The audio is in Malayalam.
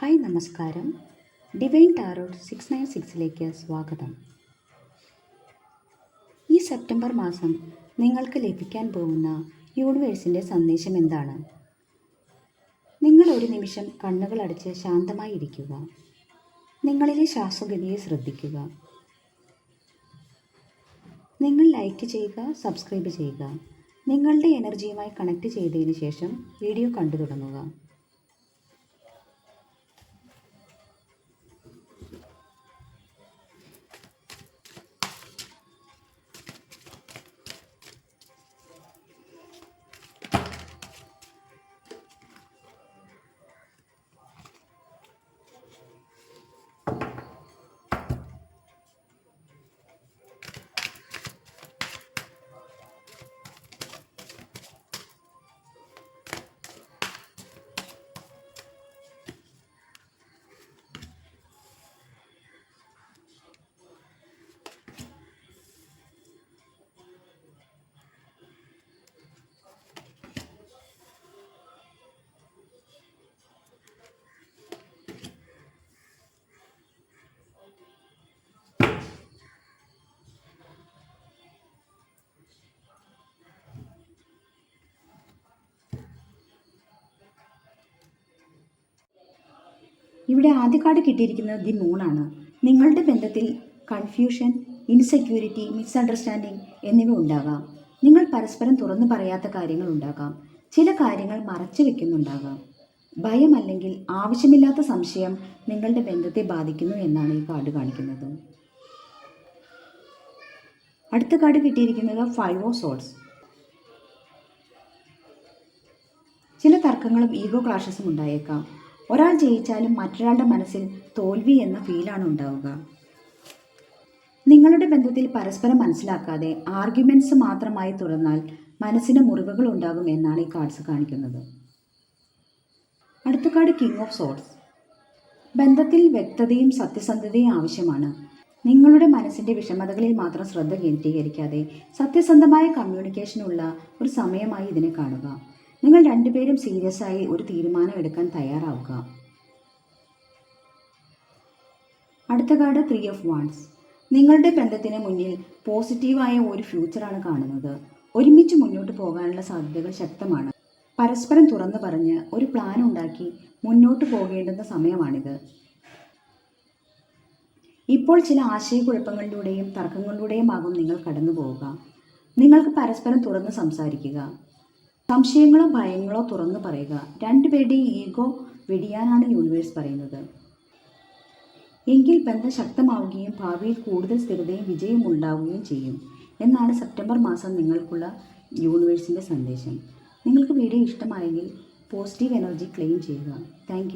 ഹായ് നമസ്കാരം. ഡിവൈൻ ടാരോട്ട് 696ലേക്ക് സ്വാഗതം. ഈ സെപ്റ്റംബർ മാസം നിങ്ങൾക്ക് ലഭിക്കാൻ പോകുന്ന യൂണിവേഴ്സിൻ്റെ സന്ദേശം എന്താണ്? നിങ്ങൾ ഒരു നിമിഷം കണ്ണുകളടച്ച് ശാന്തമായി ഇരിക്കുക. നിങ്ങളിലെ ശ്വാസഗതിയെ ശ്രദ്ധിക്കുക. നിങ്ങൾ ലൈക്ക് ചെയ്യുക, സബ്സ്ക്രൈബ് ചെയ്യുക. നിങ്ങളുടെ എനർജിയുമായി കണക്ട് ചെയ്തതിന് ശേഷം വീഡിയോ കണ്ടു തുടങ്ങുക. ഇവിടെ ആദ്യ കാർഡ് കിട്ടിയിരിക്കുന്നത് ദി മൂണാണ്. നിങ്ങളുടെ ബന്ധത്തിൽ കൺഫ്യൂഷൻ, ഇൻസെക്യൂരിറ്റി, മിസ്അണ്ടർസ്റ്റാൻഡിങ് എന്നിവ ഉണ്ടാകാം. നിങ്ങൾ പരസ്പരം തുറന്നു പറയാത്ത കാര്യങ്ങൾ ഉണ്ടാകാം. ചില കാര്യങ്ങൾ മറച്ചു വെക്കുന്നുണ്ടാകാം. ഭയം അല്ലെങ്കിൽ ആവശ്യമില്ലാത്ത സംശയം നിങ്ങളുടെ ബന്ധത്തെ ബാധിക്കുന്നു എന്നാണ് ഈ കാർഡ് കാണിക്കുന്നത്. അടുത്ത കാർഡ് കിട്ടിയിരിക്കുന്നത് 5 ഓഫ് സോർഡ്സ്. ചില തർക്കങ്ങളും ഈഗോ ക്ലാഷസും ഉണ്ടായേക്കാം. ഒരാൾ ജയിച്ചാലും മറ്റൊരാളുടെ മനസ്സിൽ തോൽവി എന്ന ഫീലാണ് ഉണ്ടാവുക. നിങ്ങളുടെ ബന്ധത്തിൽ പരസ്പരം മനസ്സിലാക്കാതെ ആർഗ്യുമെൻറ്റ്സ് മാത്രമായി തുറന്നാൽ മനസ്സിന് മുറിവുകൾ ഉണ്ടാകും എന്നാണ് ഈ കാർഡ്സ് കാണിക്കുന്നത്. അടുത്ത കാർഡ് കിങ് ഓഫ് സോർഡ്സ്. ബന്ധത്തിൽ വ്യക്തതയും സത്യസന്ധതയും ആവശ്യമാണ്. നിങ്ങളുടെ മനസ്സിൻ്റെ വിഷമതകളിൽ മാത്രം ശ്രദ്ധ കേന്ദ്രീകരിക്കാതെ സത്യസന്ധമായ കമ്മ്യൂണിക്കേഷനുള്ള ഒരു സമയമായി ഇതിനെ കാണുക. നിങ്ങൾ രണ്ടുപേരും സീരിയസ് ആയി ഒരു തീരുമാനം എടുക്കാൻ തയ്യാറാവുക. അടുത്ത കാർഡ് 3 ഓഫ് വാണ്ട്സ്. നിങ്ങളുടെ ബന്ധത്തിന് മുന്നിൽ പോസിറ്റീവായ ഒരു ഫ്യൂച്ചറാണ് കാണുന്നത്. ഒരുമിച്ച് മുന്നോട്ട് പോകാനുള്ള സാധ്യതകൾ ശക്തമാണ്. പരസ്പരം തുറന്നു പറഞ്ഞ് ഒരു പ്ലാൻ ഉണ്ടാക്കി മുന്നോട്ട് പോകേണ്ടുന്ന സമയമാണിത്. ഇപ്പോൾ ചില ആശയക്കുഴപ്പങ്ങളിലൂടെയും തർക്കങ്ങളിലൂടെയും ആകും നിങ്ങൾ കടന്നു പോവുക. നിങ്ങൾക്ക് പരസ്പരം തുറന്ന് സംസാരിക്കുക. സംശയങ്ങളോ ഭയങ്ങളോ തുറന്നു പറയുക. രണ്ടുപേരുടെയും ഈഗോ വെടിയാനാണ് യൂണിവേഴ്സ് പറയുന്നത്. എങ്കിൽ ബന്ധം ശക്തമാവുകയും ഭാവിയിൽ കൂടുതൽ സ്ഥിരതയും വിജയവും ഉണ്ടാവുകയും ചെയ്യും എന്നാണ് സെപ്റ്റംബർ മാസം നിങ്ങൾക്കുള്ള യൂണിവേഴ്സിൻ്റെ സന്ദേശം. നിങ്ങൾക്ക് വീഡിയോ ഇഷ്ടമായെങ്കിൽ പോസിറ്റീവ് എനർജി ക്ലെയിം ചെയ്യുക. താങ്ക്